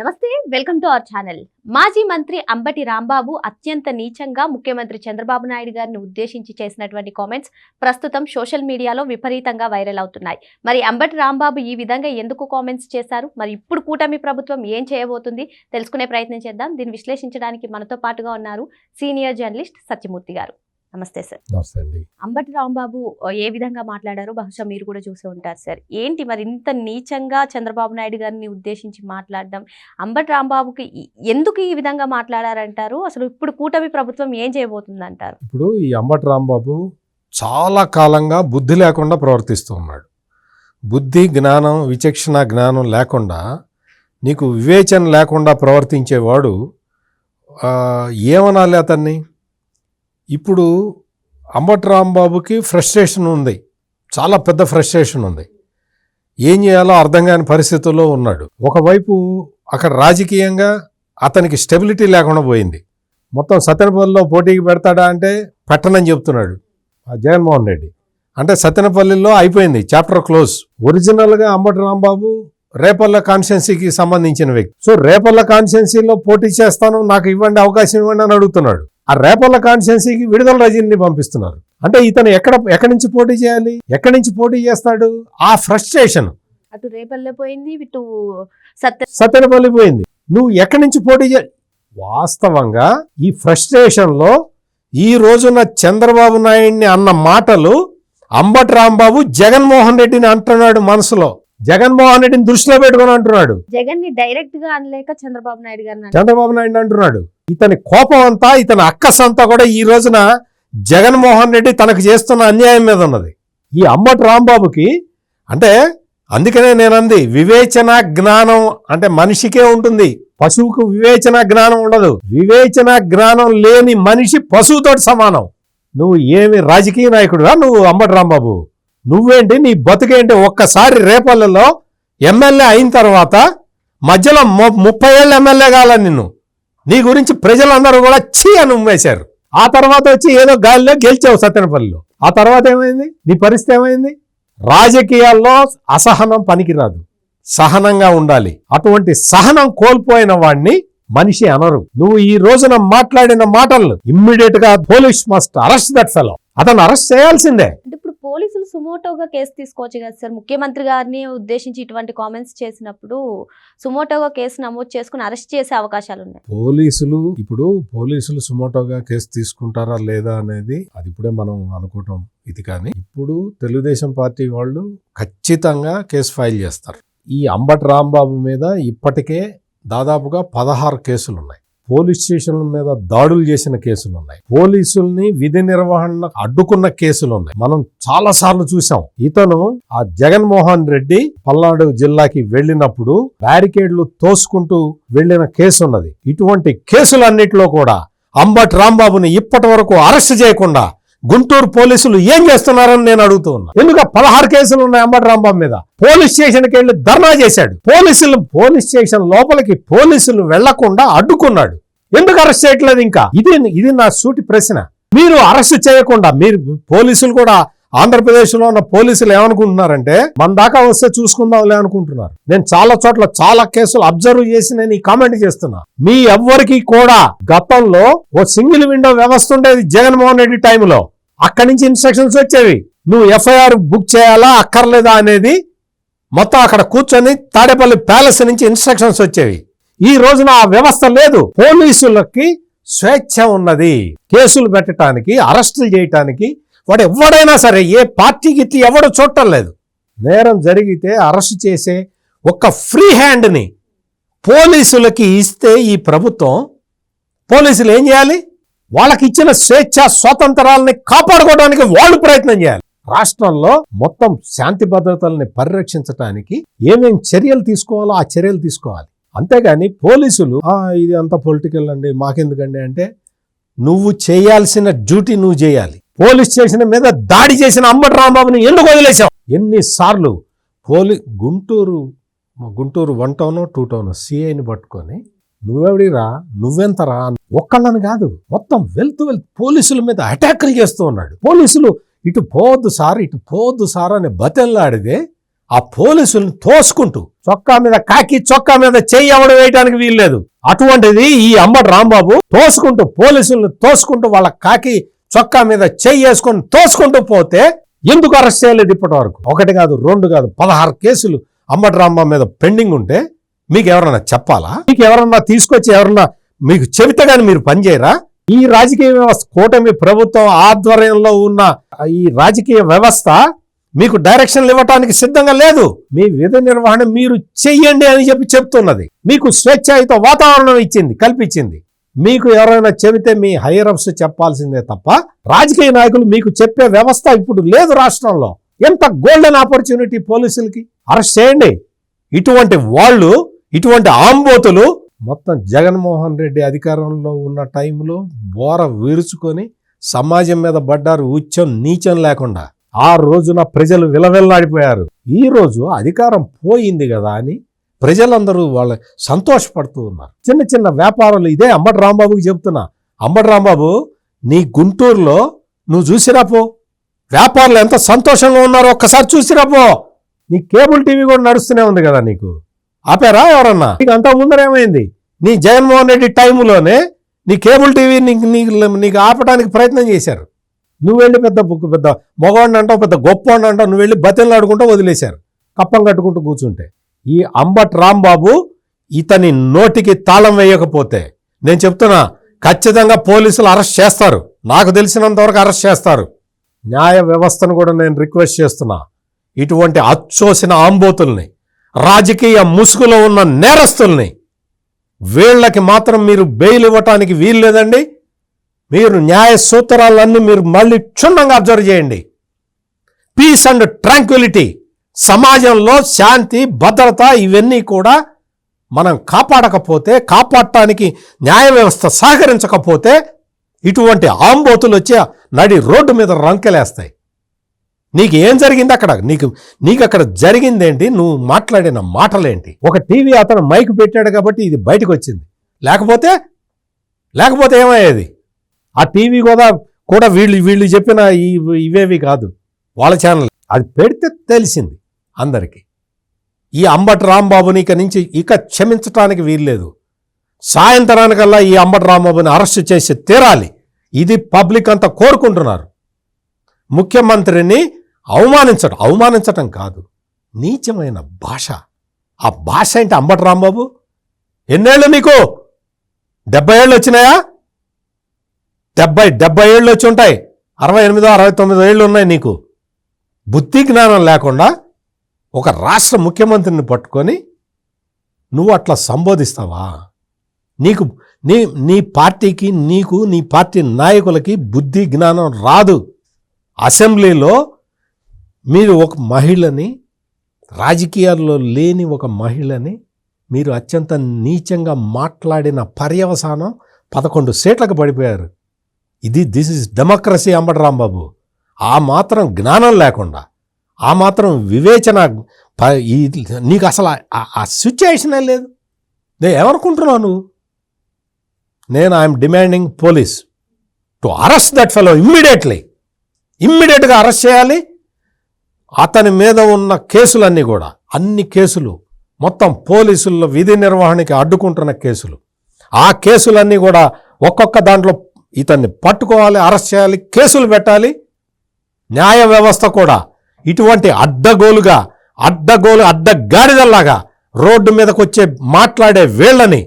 నమస్తే, welcome to our channel. మాజీ మంత్రి అంబటి రాంబాబు అత్యంత నీచంగా ముఖ్యమంత్రి చంద్రబాబు నాయుడు గారిని ఉద్దేశించి చేసినటువంటి కామెంట్స్ ప్రస్తుతం సోషల్ మీడియాలో విపరీతంగా వైరల్ అవుతున్నాయి. మరి అంబటి రాంబాబు ఈ విధంగా ఎందుకు కామెంట్స్ చేశారు, మరి ఇప్పుడు కూటమి ప్రభుత్వం ఏం చేయబోతుంది తెలుసుకునే ప్రయత్నం చేద్దాం. దీన్ని విశ్లేషించడానికి మనతో పాటుగా ఉన్నారు సీనియర్ జర్నలిస్ట్ సత్యమూర్తి గారు. నమస్తే సార్. నమస్తే అండి. అంబటి రాంబాబు ఏ విధంగా మాట్లాడారో బహుశా మీరు కూడా చూసే ఉంటారు సార్. ఏంటి మరి ఇంత నీచంగా చంద్రబాబు నాయుడు గారిని ఉద్దేశించి మాట్లాడడం, అంబటి రాంబాబుకి ఎందుకు ఈ విధంగా మాట్లాడారంటారు? అసలు ఇప్పుడు కూటమి ప్రభుత్వం ఏం చేయబోతుంది అంటారు? ఇప్పుడు ఈ అంబటి రాంబాబు చాలా కాలంగా బుద్ధి లేకుండా ప్రవర్తిస్తూ ఉన్నాడు. బుద్ధి జ్ఞానం విచక్షణ జ్ఞానం లేకుండా, నీకు వివేచన లేకుండా ప్రవర్తించేవాడు ఏమనాలి అతన్ని? ఇప్పుడు అంబటి రాంబాబుకి ఫ్రస్ట్రేషన్ ఉంది, చాలా పెద్ద ఫ్రస్ట్రేషన్ ఉంది. ఏం చేయాలో అర్థం కాని పరిస్థితుల్లో ఉన్నాడు. ఒకవైపు అక్కడ రాజకీయంగా అతనికి స్టెబిలిటీ లేకుండా పోయింది. మొత్తం సత్తెనపల్లిలో పోటీకి పెడతాడా అంటే పెట్టనని చెప్తున్నాడు జగన్మోహన్ రెడ్డి. అంటే సత్తెనపల్లిలో అయిపోయింది, చాప్టర్ క్లోజ్. ఒరిజినల్గా అంబటి రాంబాబు రేపల్ల కాన్స్టిట్యున్సీకి సంబంధించిన వ్యక్తి. సో రేపల్ల కాన్స్టిట్యున్సీలో పోటీ చేస్తాను, నాకు ఇవ్వండి, అవకాశం ఇవ్వండి అని అడుగుతున్నాడు. ఆ రేపల్ల కాన్స్టిట్యున్సీకి విడుదల రజనీని పంపిస్తున్నారు. అంటే ఇతను ఎక్కడి నుంచి పోటీ చేయాలి, ఎక్కడి నుంచి పోటీ చేస్తాడు? ఆ ఫ్రస్ట్రేషన్ అటు రేపల్లె పోయింది, ఇటు సత్తెనపల్లి పోయింది. నువ్వు ఎక్కడి నుంచి పోటీ చేయాలి? వాస్తవంగా ఈ ఫ్రస్ట్రేషన్ లో ఈ రోజున చంద్రబాబు నాయుడిని అన్న మాటలు అంబటి రాంబాబు జగన్మోహన్ రెడ్డిని అంటున్నాడు. మనసులో జగన్మోహన్ రెడ్డిని దృష్టిలో పెట్టుకుని అంటున్నాడు. జగన్ ని డైరెక్ట్ గా అనలేక చంద్రబాబు నాయుడు అంటున్నాడు. ఇతని కోపం అంతా, ఇతని అక్కసంతా కూడా ఈ రోజున జగన్మోహన్ రెడ్డి తనకు చేస్తున్న అన్యాయం మీద ఉన్నది. ఈ అంబటి రాంబాబుకి అంటే అందుకనే నేనంది, వివేచన జ్ఞానం అంటే మనిషికే ఉంటుంది, పశువుకు వివేచన జ్ఞానం ఉండదు. వివేచన జ్ఞానం లేని మనిషి పశువుతో సమానం. నువ్వు ఏమి రాజకీయ నాయకుడురా నువ్వు అంబటి రాంబాబు? నువ్వేంటి, నీ బతుకేంటి? ఒక్కసారి రేపల్లెలో ఎమ్మెల్యే అయిన తర్వాత మధ్యలో 30 ఏళ్ళ ఎమ్మెల్యే కాల నిన్ను, నీ గురించి ప్రజలందరూ కూడా చీ అని ఉమ్మేశారు. ఆ తర్వాత వచ్చి ఏదో గాలిలో గెలిచావు సత్తెనపల్లిలో. ఆ తర్వాత ఏమైంది? నీ పరిస్థితి ఏమైంది? రాజకీయాల్లో అసహనం పనికిరాదు, సహనంగా ఉండాలి. అటువంటి సహనం కోల్పోయిన వాడిని మనిషి అనరు. నువ్వు ఈ రోజున మాట్లాడిన మాటలు ఇమ్మీడియట్ గా police must arrest that fellow. అతను అరెస్ట్ చేయాల్సిందే. ఇప్పుడు పోలీసులు సుమోటోగా కేసు తీసుకోవచ్చు కదా సార్? ముఖ్యమంత్రి గారిని ఉద్దేశించి ఇటువంటి కామెంట్స్ చేసినప్పుడు సుమోటోగా కేసు నమోదు చేసుకుని అరెస్ట్ చేసే అవకాశాలు ఉన్నాయి. పోలీసులు సుమోటోగా కేసు తీసుకుంటారా లేదా అనేది అది ఇప్పుడే మనం అనుకోవటం ఇది. కానీ ఇప్పుడు తెలుగుదేశం పార్టీ వాళ్ళు ఖచ్చితంగా కేసు ఫైల్ చేస్తారు. ఈ అంబటి రాంబాబు మీద ఇప్పటికే దాదాపుగా 16 కేసులు ఉన్నాయి. పోలీస్ స్టేషన్ల మీద దాడులు చేసిన కేసులు ఉన్నాయి. పోలీసుల్ని విధి నిర్వహణ అడ్డుకున్న కేసులు ఉన్నాయి. మనం చాలా సార్లు చూసాం. ఇతను ఆ జగన్మోహన్ రెడ్డి పల్నాడు జిల్లాకి వెళ్ళినప్పుడు బ్యారికేడ్లు తోసుకుంటూ వెళ్లిన కేసు ఉన్నది. ఇటువంటి కేసులన్నిటిలో కూడా అంబటి రాంబాబుని ఇప్పటి వరకు అరెస్ట్ చేయకుండా గుంటూరు పోలీసులు ఏం చేస్తున్నారని నేను అడుగుతూ ఉన్నా. ఎందుకు 16 కేసులు ఉన్నాయి అంబటి రాంబాబు మీద? పోలీస్ స్టేషన్కి వెళ్ళి ధర్నా చేశాడు. పోలీస్ స్టేషన్ లోపలికి పోలీసులు వెళ్లకుండా అడ్డుకున్నాడు. ఎందుకు అరెస్ట్ చేయట్లేదు? ఇంకా ఇది నా సూటి ప్రశ్న. మీరు అరెస్ట్ చేయకుండా, మీరు పోలీసులు కూడా ఆంధ్రప్రదేశ్ లో ఉన్న పోలీసులు ఏమనుకుంటున్నారంటే మన దాకా వస్తే చూసుకుందాంలే అనుకుంటున్నారు. నేను చాలా చోట్ల చాలా కేసులు అబ్జర్వ్ చేసి నేను ఈ కామెంట్ చేస్తున్నా. మీ ఎవ్వరికి కూడా గతంలో ఓ సింగిల్ విండో వ్యవస్థ ఉండేది జగన్మోహన్ రెడ్డి టైంలో. అక్కడి నుంచి ఇన్స్ట్రక్షన్స్ వచ్చేవి, నువ్వు ఎఫ్ఐఆర్ బుక్ చేయాలా అక్కర్లేదా అనేది. మొత్తం అక్కడ కూర్చొని తాడేపల్లి ప్యాలెస్ నుంచి ఇన్స్ట్రక్షన్స్ వచ్చేవి. ఈ రోజున ఆ వ్యవస్థ లేదు. పోలీసులకి స్వేచ్ఛ ఉన్నది కేసులు పెట్టడానికి, అరెస్టులు చేయటానికి. వాడు ఎవడైనా సరే, ఏ పార్టీకి ఎవడు చూడటం లేదు. నేరం జరిగితే అరెస్ట్ చేసే ఒక ఫ్రీ హ్యాండ్ని పోలీసులకి ఇస్తే ఈ ప్రభుత్వం, పోలీసులు ఏం చేయాలి? వాళ్ళకి ఇచ్చిన స్వేచ్ఛ స్వాతంత్రాలని కాపాడుకోవడానికి వాళ్ళు ప్రయత్నం చేయాలి. రాష్ట్రంలో మొత్తం శాంతి భద్రతల్ని పరిరక్షించడానికి ఏమేం చర్యలు తీసుకోవాలో ఆ చర్యలు తీసుకోవాలి. అంతేగాని పోలీసులు ఇది అంతా పొలిటికల్ అండి మాకెందుకండి అంటే, నువ్వు చేయాల్సిన డ్యూటీ నువ్వు చేయాలి. పోలీస్ స్టేషన్ మీద దాడి చేసిన అంబటి రాంబాబుని ఎందుకు వదిలేశావు? ఎన్నిసార్లు గుంటూరు 1 టౌన్ 2 టౌన్ సిఐని పట్టుకొని నువ్వెవడిరా, నువ్వెంతరా, ఒక్కళ్ళని కాదు మొత్తం వెళ్తూ పోలీసుల మీద అటాకులు చేస్తూ ఉన్నాడు. పోలీసులు ఇటు పోవద్దు సార్ అని బతెల్లాడితే ఆ పోలీసులను తోసుకుంటూ చొక్కా మీద కాకి చొక్కా మీద చెయ్యి ఎవడు వేయడానికి వీల్లేదు. అటువంటిది ఈ అంబటి రాంబాబు తోసుకుంటూ పోలీసులను తోసుకుంటూ వాళ్ళ కాకి చొక్కా మీద చెయ్యి వేసుకొని తోసుకుంటూ పోతే ఎందుకు అరెస్ట్ చేయలేదు ఇప్పటి వరకు? 1 కాదు 2 కాదు 16 కేసులు అంబటి రాంబాబు మీద పెండింగ్ ఉంటే మీకు ఎవరన్నా చెప్పాలా? మీకు ఎవరన్నా తీసుకొచ్చి ఎవరన్నా మీకు చెబితే గాని మీరు పనిచేయరా? ఈ రాజకీయ వ్యవస్థ కూటమి ప్రభుత్వం ఆధ్వర్యంలో ఉన్న ఈ రాజకీయ వ్యవస్థ మీకు డైరెక్షన్లు ఇవ్వటానికి సిద్ధంగా లేదు. మీ విధి నిర్వహణ మీరు చెయ్యండి అని చెప్తున్నది. మీకు స్వేచ్ఛాయుత వాతావరణం కల్పించింది. మీకు ఎవరైనా చెబితే మీ హైయర్ అప్స్ చెప్పాల్సిందే తప్ప రాజకీయ నాయకులు మీకు చెప్పే వ్యవస్థ ఇప్పుడు లేదు రాష్ట్రంలో. ఎంత గోల్డెన్ ఆపర్చునిటీ పోలీసులకి! అరెస్ట్ చేయండి. ఇటువంటి ఆంబోతులు మొత్తం జగన్మోహన్ రెడ్డి అధికారంలో ఉన్న టైంలో బోర విరుచుకొని సమాజం మీద పడ్డారు, ఉచ్చం నీచం లేకుండా. ఆ రోజున ప్రజలు విలవిల్లాడిపోయారు. ఈ రోజు అధికారం పోయింది కదా అని ప్రజలందరూ వాళ్ళ సంతోషపడుతూ ఉన్నారు. చిన్న చిన్న వ్యాపారులు ఇదే అంబటి రాంబాబుకి చెప్తున్నా, అంబటి రాంబాబు నీ గుంటూరులో నువ్వు చూసిరాపో, వ్యాపారులు ఎంత సంతోషంగా ఉన్నారో ఒక్కసారి చూసిరాపో. నీ కేబుల్ టీవీ కూడా నడుస్తూనే ఉంది కదా, నీకు ఆపారా ఎవరన్నా? నీకు అంతా ముందరేమైంది? నీ జగన్మోహన్ రెడ్డి టైంలోనే నీ కేబుల్ టీవీ నీకు ఆపడానికి ప్రయత్నం చేశారు. నువ్వు వెళ్ళి పెద్ద మగవాడిని అంటావు, పెద్ద గొప్పవాడిని అంటావు, నువ్వు వెళ్ళి బతిలు ఆడుకుంటూ వదిలేశారు కప్పం కట్టుకుంటూ కూర్చుంటే. ఈ అంబటి రాంబాబు ఇతని నోటికి తాళం వేయకపోతే నేను చెప్తున్నా, ఖచ్చితంగా పోలీసులు అరెస్ట్ చేస్తారు. నాకు తెలిసినంత వరకు అరెస్ట్ చేస్తారు. న్యాయ వ్యవస్థను కూడా నేను రిక్వెస్ట్ చేస్తున్నా, ఇటువంటి అచ్చోసిన ఆంబోతుల్ని, రాజకీయ ముసుగులో ఉన్న నేరస్తుల్ని, వీళ్ళకి మాత్రం మీరు బెయిల్ ఇవ్వటానికి వీలు లేదండి. మీరు న్యాయ సూత్రాలన్నీ మీరు మళ్ళీ క్షుణ్ణంగా అబ్జర్వ్ చేయండి. పీస్ అండ్ ట్రాంక్విలిటీ, సమాజంలో శాంతి భద్రత ఇవన్నీ కూడా మనం కాపాడకపోతే, కాపాడటానికి న్యాయ వ్యవస్థ సహకరించకపోతే ఇటువంటి ఆంబోతులు వచ్చి నడి రోడ్డు మీద రంకెలేస్తాయి. నీకు ఏం జరిగింది అక్కడ? నీకు అక్కడ జరిగిందేంటి? నువ్వు మాట్లాడిన మాటలేంటి? ఒక టీవీ అతను మైక్ పెట్టాడు కాబట్టి ఇది బయటకు వచ్చింది, లేకపోతే ఏమయ్యేది? ఆ టీవీ కూడా వీళ్ళు చెప్పిన ఇవేవి కాదు, వాళ్ళ ఛానల్. అది పెడితే తెలిసింది అందరికీ. ఈ అంబటి రాంబాబుని ఇక క్షమించటానికి వీల్లేదు. సాయంత్రానికల్లా ఈ అంబటి రాంబాబుని అరెస్ట్ చేసి తీరాలి. ఇది పబ్లిక్ అంతా కోరుకుంటున్నారు. ముఖ్యమంత్రిని అవమానించటం కాదు, నీచమైన భాష. ఆ భాష ఏంటి? అంబటి రాంబాబు ఎన్నేళ్ళు నీకు? 70 ఏళ్ళు వచ్చినాయా? 70 ఏళ్ళు వచ్చి ఉంటాయి. 68 69 ఏళ్ళు ఉన్నాయి నీకు. బుద్ధి జ్ఞానం లేకుండా ఒక రాష్ట్ర ముఖ్యమంత్రిని పట్టుకొని నువ్వు అట్లా సంబోధిస్తావా? నీ పార్టీకి, నీ పార్టీ నాయకులకి బుద్ధి జ్ఞానం రాదు. అసెంబ్లీలో మీరు ఒక మహిళని, రాజకీయాల్లో లేని ఒక మహిళని మీరు అత్యంత నీచంగా మాట్లాడిన పర్యవసానం 11 సీట్లకు పడిపోయారు. This is democracy Ambati Rambabu. ఆ మాత్రం జ్ఞానం లేకుండా, ఆ మాత్రం వివేచన నీకు అసలు ఆ సిచ్యుయేషనే లేదు. నేను ఏమనుకుంటున్నావు నువ్వు? I'm demanding police to arrest that fellow ఇమ్మీడియట్గా అరెస్ట్ చేయాలి. అతని మీద ఉన్న కేసులన్నీ కూడా, అన్ని కేసులు మొత్తం పోలీసుల్లో విధి నిర్వహణకి అడ్డుకుంటున్న కేసులు, ఆ కేసులన్నీ కూడా ఒక్కొక్క దాంట్లో ఇతన్ని పట్టుకోవాలి, అరెస్ట్ చేయాలి, కేసులు పెట్టాలి. న్యాయ వ్యవస్థ కూడా ఇటువంటి అడ్డగాడిదల్లాగా రోడ్డు మీదకి వచ్చే మాట్లాడే వీళ్ళని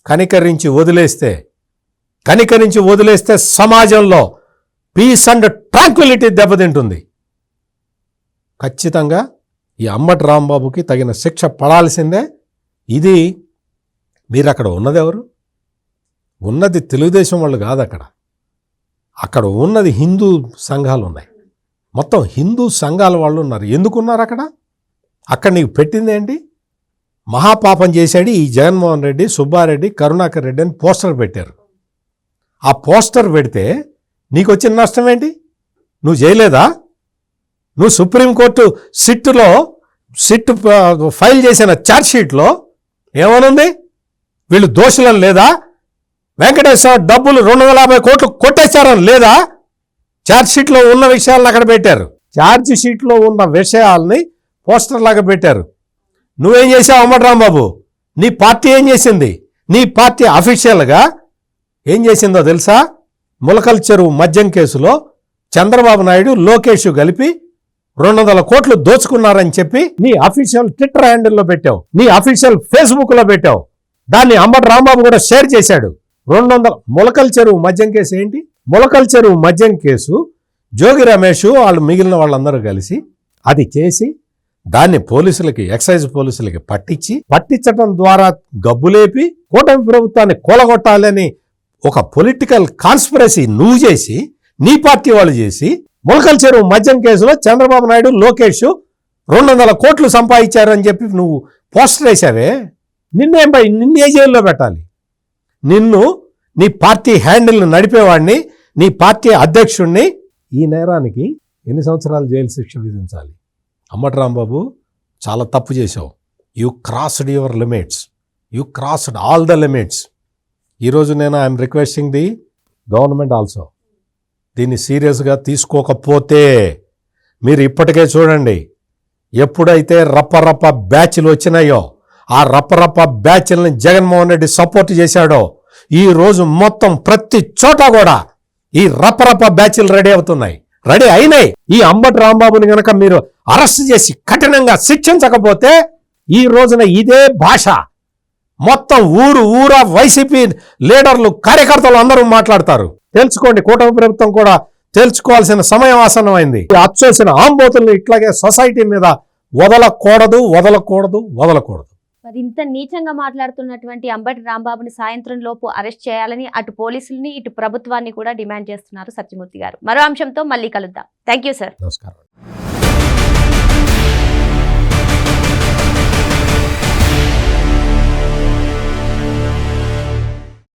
కనికరించి వదిలేస్తే సమాజంలో పీస్ అండ్ ట్రాంక్విలిటీ దెబ్బతింటుంది. ఖచ్చితంగా ఈ అంబటి రాంబాబుకి తగిన శిక్ష పడాల్సిందే. ఇది మీరు అక్కడ ఉన్నది ఎవరు? ఉన్నది తెలుగుదేశం వాళ్ళు కాదు. అక్కడ ఉన్నది హిందూ సంఘాలు ఉన్నాయి. మొత్తం హిందూ సంఘాల వాళ్ళు ఉన్నారు. ఎందుకున్నారు అక్కడ నీకు పెట్టింది ఏంటి? మహాపాపం చేశాడు ఈ జగన్మోహన్ రెడ్డి, సుబ్బారెడ్డి, కరుణాకర్ రెడ్డి అని పోస్టర్ పెట్టారు. ఆ పోస్టర్ పెడితే నీకు వచ్చిన నష్టం ఏంటి? నువ్వు చేయలేదా? నువ్వు సుప్రీంకోర్టు సిట్ ఫైల్ చేసిన ఛార్జ్షీట్లో ఏమనుంది? వీళ్ళు దోషులని లేదా? వెంకటేశ్వర డబ్బులు 250 కోట్లు కొట్టేశారని లేదా? ఛార్జ్షీట్లో ఉన్న విషయాలను అక్కడ పెట్టారు. ఛార్జ్షీట్లో ఉన్న విషయాల్ని పోస్టర్ లాగా పెట్టారు. నువ్వేం చేసావు అంబటి రాంబాబు? నీ పార్టీ ఏం చేసింది? నీ పార్టీ అఫీషియల్గా ఏం చేసిందో తెలుసా? ములకల్ చెరువు మద్యం కేసులో చంద్రబాబు నాయుడు లోకేష్ కలిపి 200 కోట్లు దోచుకున్నారని చెప్పి నీ అఫీషియల్ ట్విట్టర్ హ్యాండిల్లో పెట్టావు, నీ అఫీషియల్ ఫేస్బుక్ లో పెట్టావు. దాన్ని అంబటి రాంబాబు కూడా షేర్ చేశాడు. 200 ములకల్ చెరువు మద్యం కేసు ఏంటి? ములకల్ చెరువు మద్యం కేసు జోగి రమేష్ వాళ్ళు మిగిలిన వాళ్ళందరూ కలిసి అది చేసి దాన్ని పోలీసులకి, ఎక్సైజ్ పోలీసులకి పట్టించటం ద్వారా గబ్బులేపి కూటమి ప్రభుత్వాన్ని కూలగొట్టాలని ఒక పొలిటికల్ కాన్స్పిరసీ నువ్వు చేసి, నీ పార్టీ వాళ్ళు చేసి, ములకల్ చెరువు మద్యం కేసులో చంద్రబాబు నాయుడు లోకేష్ 200 కోట్లు సంపాదించారని చెప్పి నువ్వు పోస్టర్ వేసావే. నిన్నే జైల్లో పెట్టాలి. నిన్ను, నీ పార్టీ హ్యాండిల్ని నడిపేవాడిని, నీ పార్టీ అధ్యక్షుడిని ఈ నేరానికి ఎన్ని సంవత్సరాలు జైలు శిక్ష విధించాలి? అంబటి రాంబాబు, చాలా తప్పు చేశావు. You crossed your limits, you crossed all the limits. ఈరోజు నేను I'm requesting the government also, దీన్ని సీరియస్గా తీసుకోకపోతే మీరు ఇప్పటికే చూడండి, ఎప్పుడైతే రప్ప బ్యాచ్లు వచ్చినాయో ఆ రప్ప బ్యాచ్లని జగన్మోహన్ రెడ్డి సపోర్ట్ చేశాడో ఈ రోజు మొత్తం ప్రతి చోట కూడా ఈ రప్ప బ్యాచ్లు రెడీ అయినాయి. ఈ అంబటి రాంబాబుని గనక మీరు అరెస్ట్ చేసి కఠినంగా శిక్షించకపోతే ఈ రోజున ఇదే భాష మొత్తం ఊరా వైసీపీ లీడర్లు, కార్యకర్తలు అందరూ మాట్లాడతారు. తెలుసుకోండి, కూటమి ప్రభుత్వం కూడా తెలుసుకోవాల్సిన సమయం ఆసన్నమైంది. అచ్చోసిన ఆంబోతుల్ని ఇట్లాగే సొసైటీ మీద వదలకూడదు. మరి ఇంత నీచంగా మాట్లాడుతున్నటువంటి అంబటి రాంబాబుని సాయంత్రం లోపు అరెస్ట్ చేయాలని అటు పోలీసుల్ని ఇటు ప్రభుత్వాన్ని కూడా డిమాండ్ చేస్తున్నారు సత్యమూర్తి గారు. మరో అంశంతో మళ్ళీ కలుద్దాం. Thank you sir. నమస్కారం.